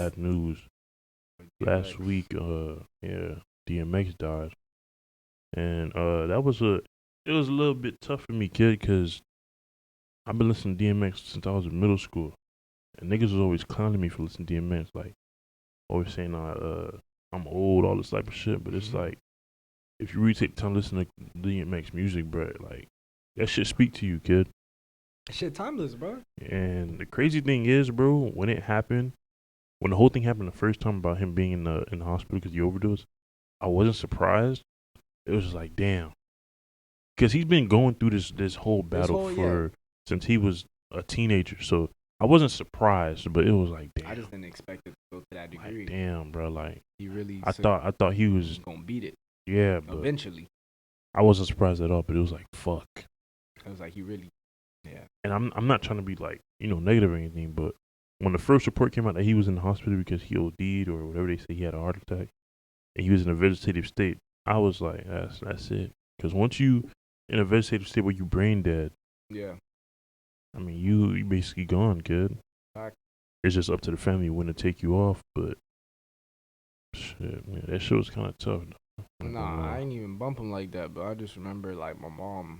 sad news. Last week, DMX died, and it was a little bit tough for me, kid, because I've been listening to DMX since I was in middle school, and niggas was always clowning me for listening to DMX, like always saying I'm old, all this type of shit. But it's like, if you really take the time to listen to DMX music, bro, like that shit speak to you, kid. Shit, timeless, bro. And the crazy thing is, bro, when it happened, when the whole thing happened the first time about him being in the hospital because he overdosed, I wasn't surprised. It was just like, damn, because he's been going through this whole battle since he was a teenager. So I wasn't surprised, but it was like, damn. I just didn't expect it to go to that degree. Like, damn, bro. Like, he really. I thought he was gonna beat it. Yeah, but eventually. I wasn't surprised at all. But it was like, fuck. It was like he really. Yeah. And I'm not trying to be like, negative or anything, but when the first report came out that he was in the hospital because he OD'd or whatever they say, he had a heart attack, and he was in a vegetative state, I was like, that's it. Because once you in a vegetative state where you brain dead, yeah, I mean you basically gone, kid. It's just up to the family when to take you off, but shit, man, that shit was kind of tough. Nah, I ain't even bump him like that, but I just remember like my mom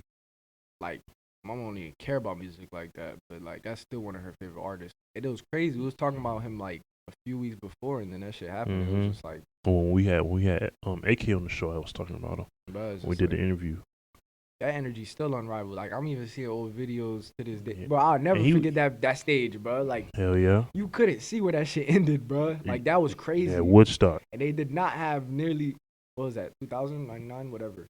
don't even care about music like that, but like that's still one of her favorite artists. And it was crazy. We was talking about him like a few weeks before, and then that shit happened. It was just like, when we had AK on the show, I was talking about him. We did the interview. That energy's still unrivaled. Like, I'm even seeing old videos to this day. Yeah. Bro, I'll never forget that stage, bro. Like, hell yeah. You couldn't see where that shit ended, bro. Like, that was crazy. Yeah, Woodstock. And they did not have nearly, what was that, 2099, whatever.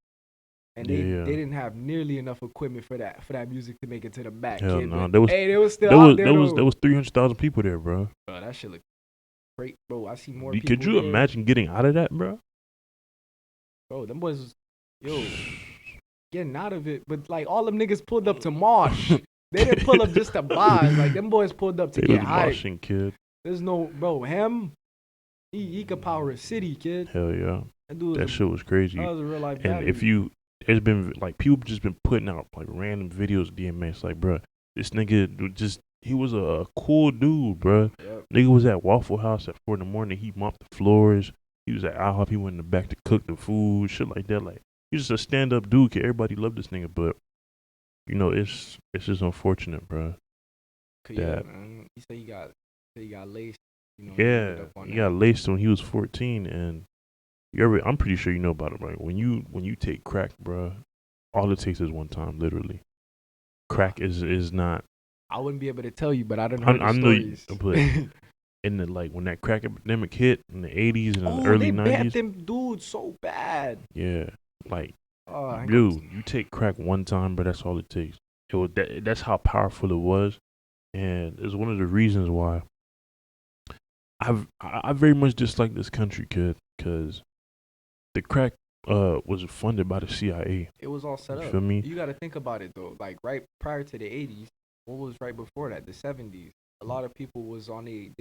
And they didn't have nearly enough equipment for that music to make it to the back. Hell no. There was still out there, there was 300,000 people there, bro. Bro, that shit look great, bro. I see more people. Could you imagine getting out of that, bro? Bro, them boys was, getting out of it, but like all them niggas pulled up to mosh. They didn't pull up just to buy. Like them boys pulled up to get hype. Moshing, kid. There's no him. He could power a city, kid. Hell yeah. That shit was crazy. That was a real life. And it's been like people just been putting out like random videos of DMX. Like, bro, this nigga he was a cool dude, bro. Yep. Nigga was at Waffle House at 4 a.m. He mopped the floors. He was at IHOP. He went in the back to cook the food, shit like that. Like. He's just a stand-up dude. Everybody loved this nigga, but it's just unfortunate, bro. Yeah, man. You say he got laced. He got laced when he was 14, and I'm pretty sure you know about it, right? When you take crack, bro, all it takes is one time, literally. Crack is not. I wouldn't be able to tell you, but I don't know the stories. But in the when that crack epidemic hit in the 80s and the early 90s, they banned them dudes so bad. Yeah. Like, dude, you take crack one time, but that's all it takes. That's how powerful it was, and it's one of the reasons why I very much dislike this country, kid, because the crack was funded by the CIA. It was all set up. Feel me? You got to think about it though. Like right prior to the 80s, what was right before that? The 70s. A lot of people was on they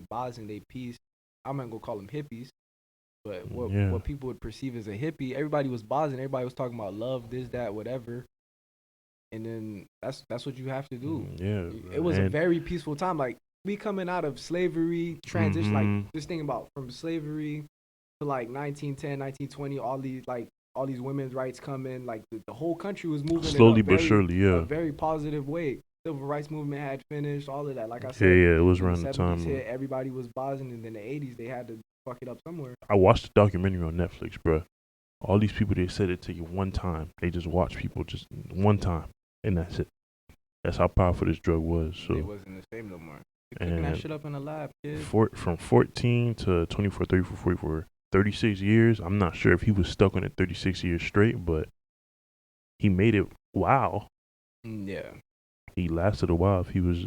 bars and they peace. I'm not gonna call them hippies. But what people would perceive as a hippie, everybody was buzzing. Everybody was talking about love, this, that, whatever. And then that's what you have to do. It was a very peaceful time. Like we coming out of slavery, transition. Like just thinking about from slavery to like 1910, 1920. All these women's rights coming. Like the whole country was moving slowly but surely. A very positive way. Civil rights movement had finished. All of that. Like I said, it was around the time. Everybody was buzzing, and then the 80s they had to fuck it up somewhere. I watched the documentary on Netflix, bro. All these people, they said it take you one time. They just watch people just one time, and that's it. That's how powerful this drug was. So it wasn't the same no more. They're cooking that shit up in the lab, kid. From 14 to 24, 34, 44, 36 years. I'm not sure if he was stuck on it 36 years straight, but he made it. Wow. Yeah. He lasted a while. If he was,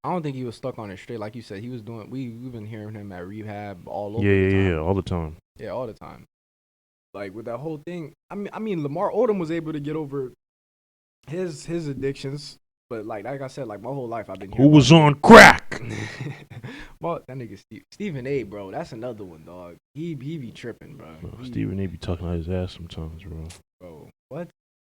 I don't think he was stuck on it straight. Like you said, he was doing. We've been hearing him at rehab all over. Yeah, all the time. Yeah, all the time. Like with that whole thing. I mean, Lamar Odom was able to get over his addictions, but like I said, like my whole life I've been. Who was on crack? Well, that nigga Stephen A. Bro, that's another one, dog. He be tripping, bro. Stephen A. be talking out his ass sometimes, bro. Bro, what?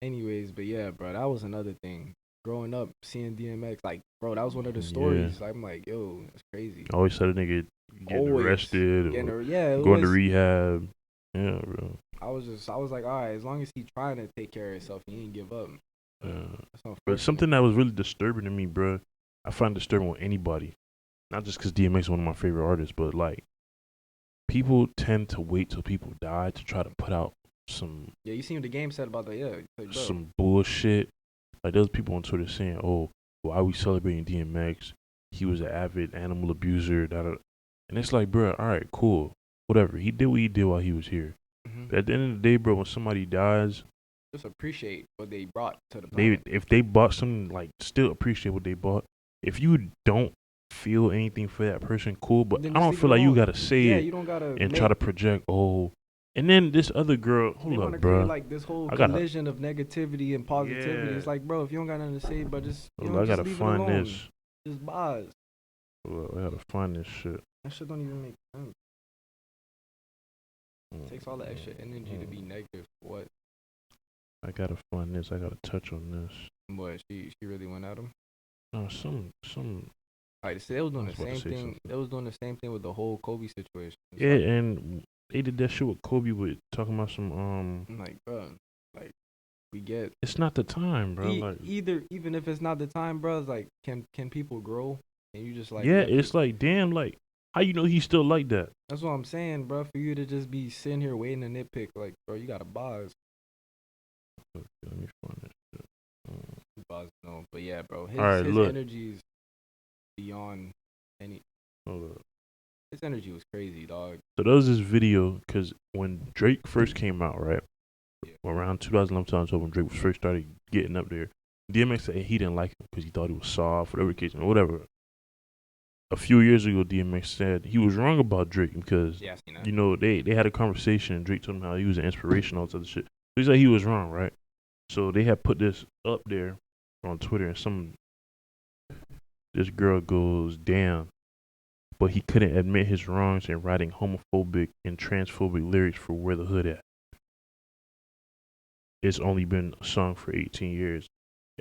Anyways, but yeah, bro, that was another thing. Growing up, seeing DMX, like, bro, that was one of the stories. Yeah. I'm like, yo, it's crazy. I always said a nigga, getting always arrested getting or yeah, it going to was. rehab. Yeah, bro. I was like, all right, as long as he trying to take care of himself, he ain't give up. That's But unfortunate. something that was really disturbing to me, bro. I find disturbing with anybody, not just because DMX is one of my favorite artists, but like people tend to wait till people die to try to put out some Yeah, you seen what the game said about that? Yeah, like, bro. some bullshit. Like there's people on Twitter saying, "Oh, why are we celebrating DMX? He was an avid animal abuser." Da, da. And it's like, bro, all right, cool, whatever. He did what he did while he was here. But at the end of the day, bro, when somebody dies, Just appreciate what they brought to the they planet. if they bought something, like still appreciate what they bought. If you don't feel anything for that person, cool. But Then I just don't leave it feel like you alone. gotta say Yeah, it you don't gotta and try to project. Oh, and then this other girl, They hold want up, to create bro. like this whole I gotta, collision of negativity and positivity. yeah, It's like, bro, if you don't got nothing to say, but just I just gotta leave it find alone. this. Just buzz. Hold up, I gotta find this shit. That shit don't even make sense. It takes all the extra energy to be negative. What? I gotta find this. I gotta touch on this. What? She really went at him. No, some. Like, they was doing I the was about to same say thing. something. They was doing the same thing with the whole Kobe situation. It's Yeah, like, and they did that shit with Kobe with talking about some. I'm like, bro, like we get It's not the time, bro. Like, either even if it's not the time, bro. It's like, can people grow? And you just like, yeah, it's like, damn, like, how you know he's still like that? that's what I'm saying, bro. For you to just be sitting here waiting to nitpick, like, bro, you gotta buzz. Okay, let me find this shit. Buzz, no, but yeah, bro. All right, His look. energy is beyond any. Hold up. His energy was crazy, dog. So there was this video because when Drake first came out, right? Yeah. Around 2011, 2012, when Drake was first started getting up there, DMX said he didn't like him because he thought he was soft, whatever the case, or whatever. A few years ago, DMX said he was wrong about Drake because, Yeah, I seen that. you know, they had a conversation and Drake told him how he was an inspiration, all this other shit. So he said he was wrong, right? So they had put this up there on Twitter and this girl goes, damn, but he couldn't admit his wrongs in writing homophobic and transphobic lyrics for Where the Hood At. It's only been a song for 18 years.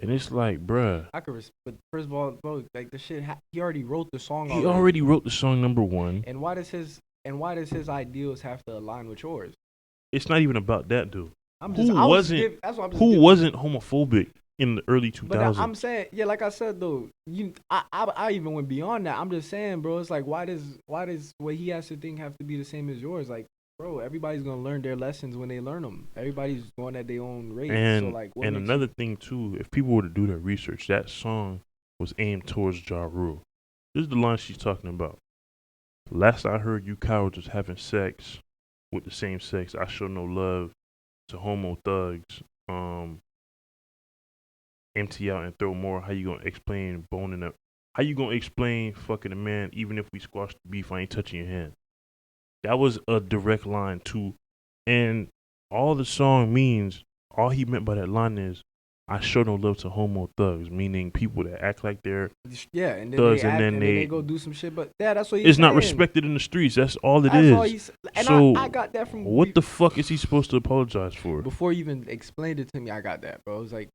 And it's like, bruh. I could, but first of all, bro, like the shit, he already wrote the song. He already wrote the song number one. And why does his ideals have to align with yours? It's not even about that, dude. Who wasn't homophobic in the early 2000s? But I'm saying, yeah, like I said though, I even went beyond that. I'm just saying, bro, it's like why does what he has to think have to be the same as yours? Like, bro, everybody's gonna learn their lessons when they learn them. Everybody's going at their own rate. And so like, and another thing too, if people were to do their research, that song was aimed towards Ja Rule. This is the line she's talking about. Last I heard, you cowards was having sex with the same sex. I show no love to homo thugs. Empty out and throw more. How you gonna explain boning up? How you gonna explain fucking a man even if we squash the beef? I ain't touching your hand. That was a direct line too, and all the song means, all he meant by that line is, I show no love to homo thugs, meaning people that act like they're and then thugs, they act, and then they go do some shit. But yeah, that's what he's it's saying. not respected in the streets. That's all it that's is. All he's, and so I got that from what the fuck is he supposed to apologize for? Before you even explained it to me, I got that, bro. It was like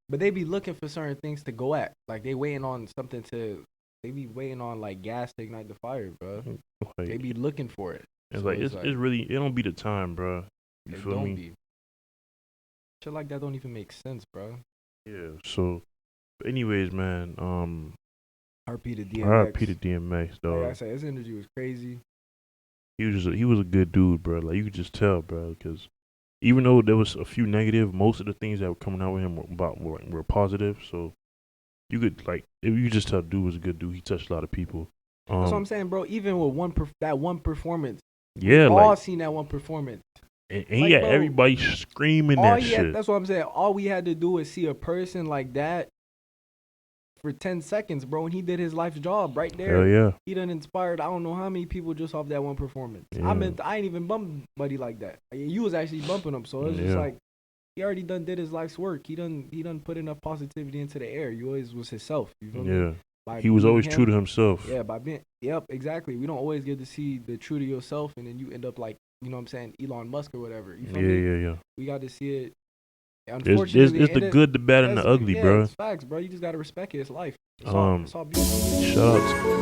but they be looking for certain things to go at. Like they waiting on something to. They be waiting on like gas to ignite the fire, bro. Like, they be looking for it. It's so like it's really, it don't be the time, bro. You feel me? Be. Shit like that don't even make sense, bro. Yeah. So, anyways, man. RP to DMX. RP to DMX, dog. Like I said, his energy was crazy. He was a good dude, bro. Like you could just tell, bro, because even though there was a few negative, most of the things that were coming out with him were positive. So you could you just tell dude was a good dude. He touched a lot of people. That's what I'm saying, bro. Even with that one performance, yeah, we all seen that one performance. And he had everybody screaming that shit. That's what I'm saying. All we had to do was see a person like that for 10 seconds, bro, and he did his life's job right there. Hell yeah. He done inspired I don't know how many people just off that one performance. Yeah. I ain't even bumped buddy like that. You was actually bumping him, so it's just like he already did his life's work. He done put enough positivity into the air. You always was himself. You feel me? He was always true to himself. Yeah, by being exactly. We don't always get to see the true to yourself, and then you end up like, you know what I'm saying, Elon Musk or whatever. You feel me? Yeah. We got to see it. Unfortunately, it's the good, the bad, and the ugly, bro. It's facts, bro. You just gotta respect it. It's life. It's all beautiful. Shout out to